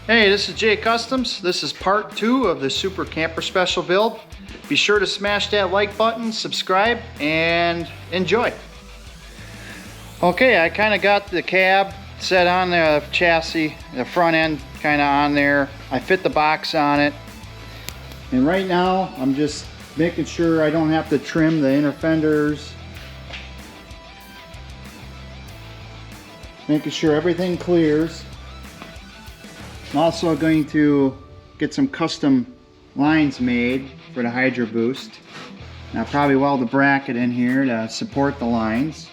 Hey, this is J.kustoms. This is part 2 of the Super Camper Special build. Be sure to smash that like button, subscribe, and enjoy. Okay, I kind of got the cab set on the chassis, the front end kind of on there. I fit the box on it. And right now, I'm just making sure I don't have to trim the inner fenders. Making sure everything clears. I'm also going to get some custom lines made for the Hydro Boost. And I'll probably weld a bracket in here to support the lines.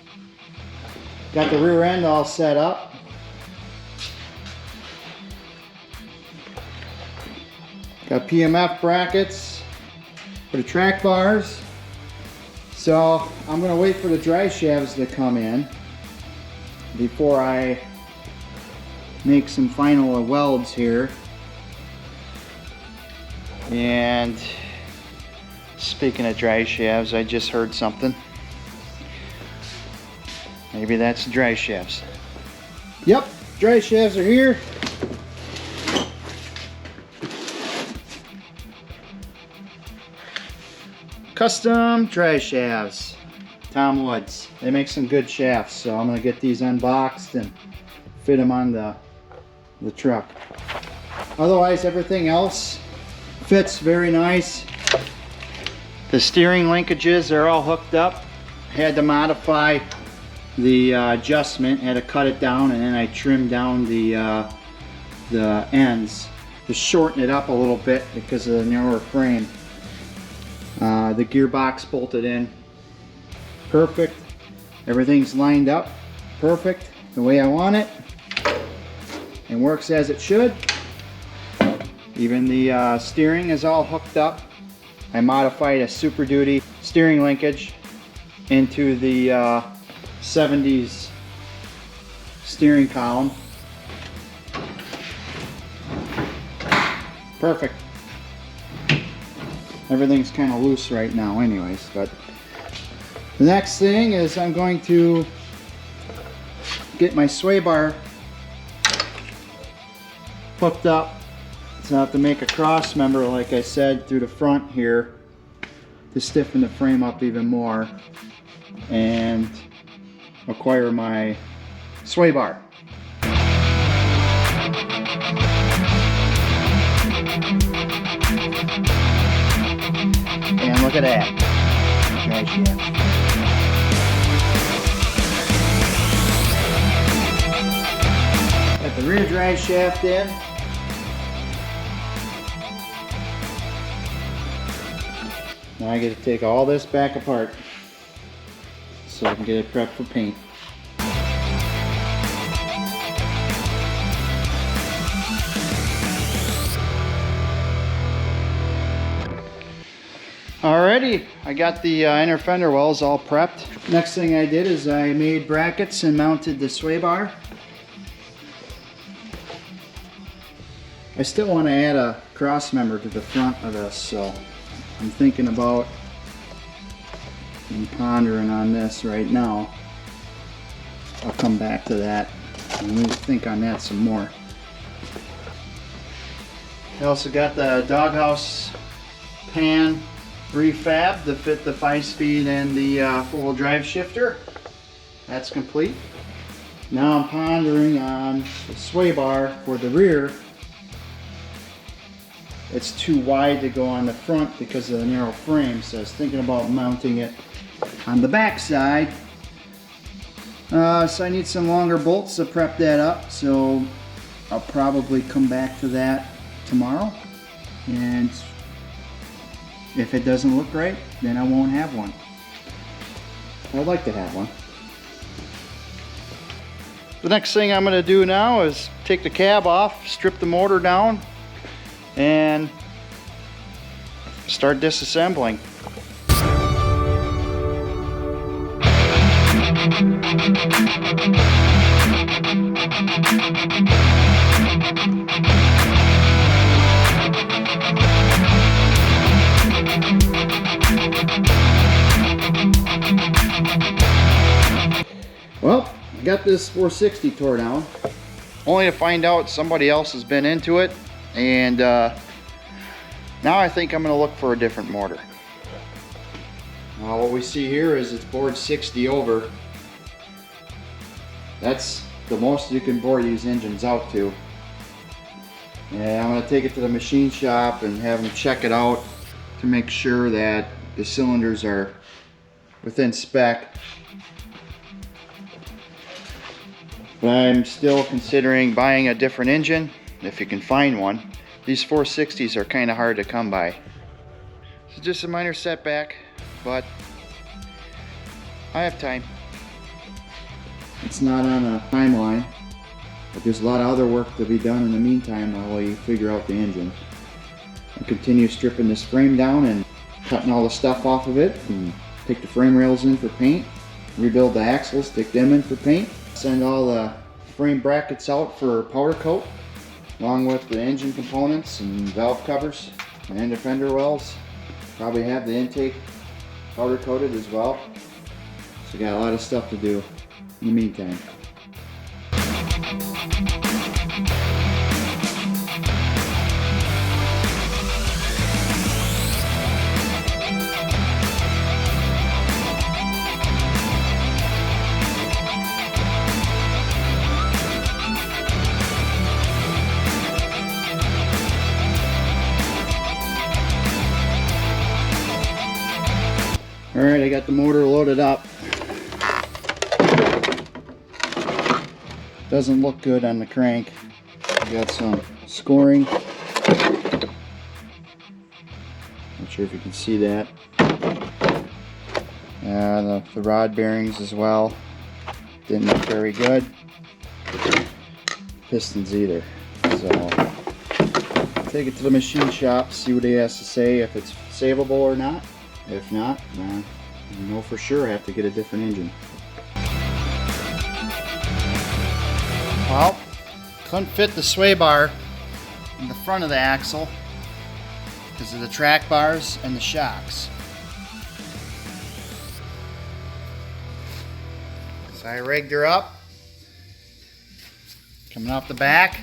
Got the rear end all set up. Got PMF brackets for the track bars. So I'm going to wait for the drive shafts to come in before I make some final welds here. And speaking of drive shafts, I just heard something. Maybe that's the drive shafts. Yep, drive shafts are here. Custom drive shafts, Tom Woods. They make some good shafts, so I'm gonna get these unboxed and fit them on the truck. Otherwise, everything else fits very nice. The steering linkages are all hooked up. Had to modify the adjustment, had to cut it down, and then I trimmed down the ends to shorten it up a little bit because of the narrower frame. The gearbox bolted in perfect. Everything's lined up perfect the way I want it. And works as it should. Even the steering is all hooked up. I modified a Super Duty steering linkage into the 70s steering column. Perfect. Everything's kind of loose right now anyways, but the next thing is I'm going to get my sway bar hooked up. So I have to make a cross member, like I said, through the front here to stiffen the frame up even more and acquire my sway bar. And look at that. Drive shaft. Got the rear drive shaft in. Now I get to take all this back apart so I can get it prepped for paint. Alrighty, I got the inner fender wells all prepped. Next thing I did is I made brackets and mounted the sway bar. I still want to add a cross member to the front of this, so I'm thinking about and pondering on this right now. I'll come back to that and we'll think on that some more. I also got the doghouse pan refab to fit the 5-speed and the 4-wheel drive shifter. That's complete. Now I'm pondering on the sway bar for the rear. It's too wide to go on the front because of the narrow frame, so I was thinking about mounting it on the back side. So I need some longer bolts to prep that up, so I'll probably come back to that tomorrow, and if it doesn't look right, then I won't have one. I'd like to have one. The next thing I'm going to do now is take the cab off, strip the motor down, and start disassembling. Well, I got this 460 tore down, only to find out somebody else has been into it, and now I think I'm going to look for a different motor. Now what we see here is it's bored 60 over. That's the most you can bore these engines out to. And I'm going to take it to the machine shop and have them check it out to make sure that the cylinders are within spec. But I'm still considering buying a different engine if you can find one. These 460s are kind of hard to come by. It's just a minor setback, but I have time. It's not on a timeline, but there's a lot of other work to be done in the meantime while we figure out the engine. I'll continue stripping this frame down and cutting all the stuff off of it, and take the frame rails in for paint, rebuild the axles, stick them in for paint, send all the frame brackets out for powder coat, along with the engine components and valve covers and the fender wells. Probably have the intake powder coated as well. So got a lot of stuff to do in the meantime. Alright, I got the motor loaded up. Doesn't look good on the crank. I got some scoring. Not sure if you can see that. The rod bearings as well. Didn't look very good. Pistons either. So, take it to the machine shop, see what he has to say, if it's savable or not. If not, you know for sure I have to get a different engine. Well, couldn't fit the sway bar in the front of the axle because of the track bars and the shocks. So I rigged her up, coming off the back.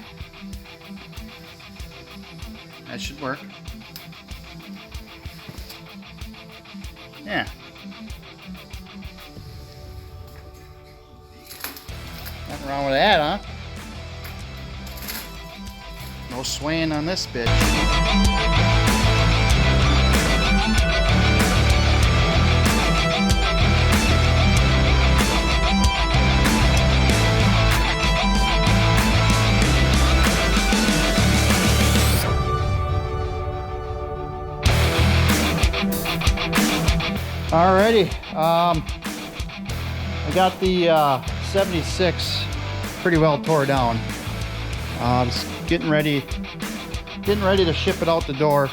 That should work. Yeah. Nothing wrong with that, huh? No swaying on this bitch. Alrighty, I got the 76 pretty well tore down. Just getting ready to ship it out the door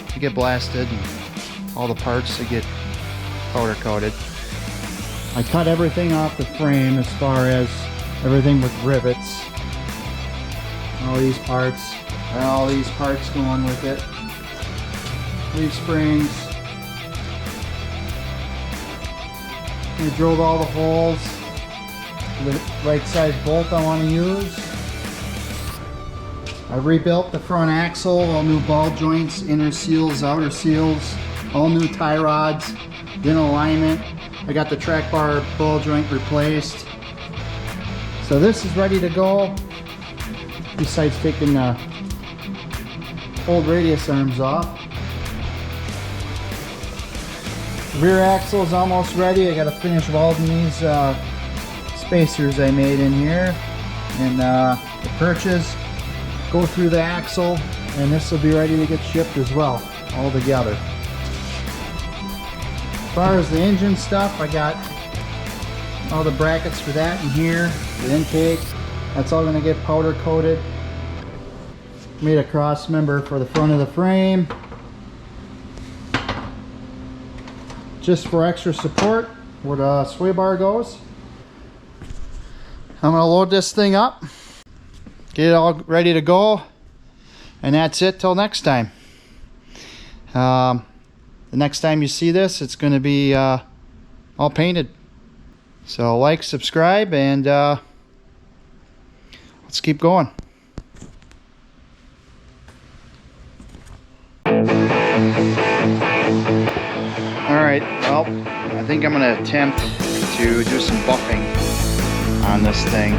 to get blasted and all the parts to get powder coated. I cut everything off the frame as far as everything with rivets. All these parts going with it. Leaf springs. I drilled all the holes. The right side bolt I want to use. I rebuilt the front axle, all new ball joints, inner seals, outer seals, all new tie rods, in alignment. I got the track bar ball joint replaced. So this is ready to go. Besides taking the old radius arms off. Rear axle is almost ready. I got to finish welding these spacers I made in here, and the perches, go through the axle, and this will be ready to get shipped as well, all together. As far as the engine stuff, I got all the brackets for that in here, the intake, that's all going to get powder coated. Made a cross member for the front of the frame, just for extra support where the sway bar goes. I'm going to load this thing up, get it all ready to go, and that's it till next time. The next time you see this, it's going to be all painted. So like, subscribe, and let's keep going. Alright, well, I think I'm going to attempt to do some buffing on this thing.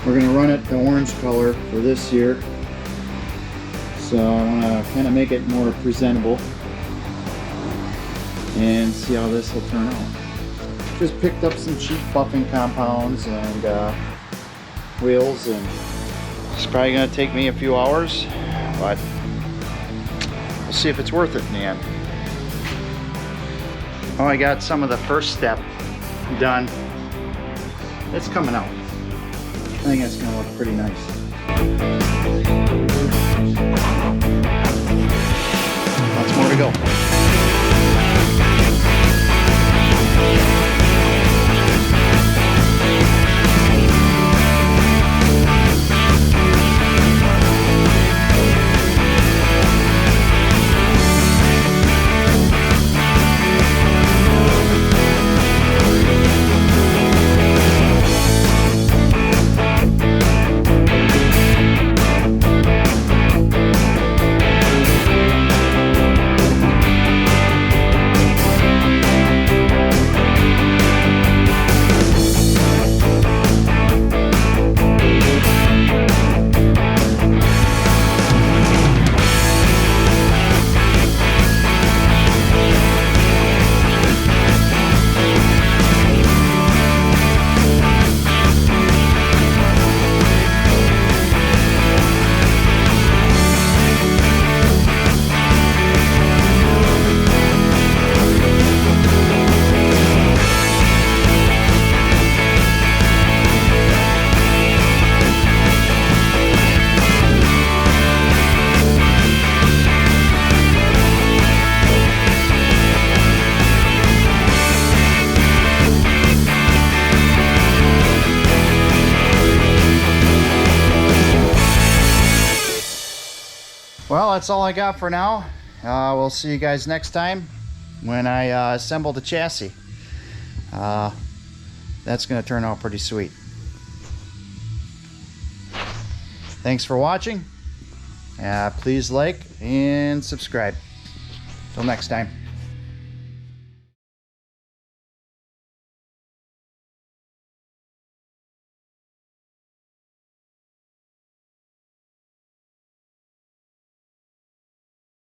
We're going to run it the orange color for this year. So I want to kind of make it more presentable and see how this will turn out. Just picked up some cheap buffing compounds and wheels, and it's probably going to take me a few hours, but we'll see if it's worth it in the end. Oh, I got some of the first step done. It's coming out. I think it's going to look pretty nice. Lots more to go. Well, that's all I got for now. We'll see you guys next time when I assemble the chassis. That's going to turn out pretty sweet. Thanks for watching. Please like and subscribe. Till next time.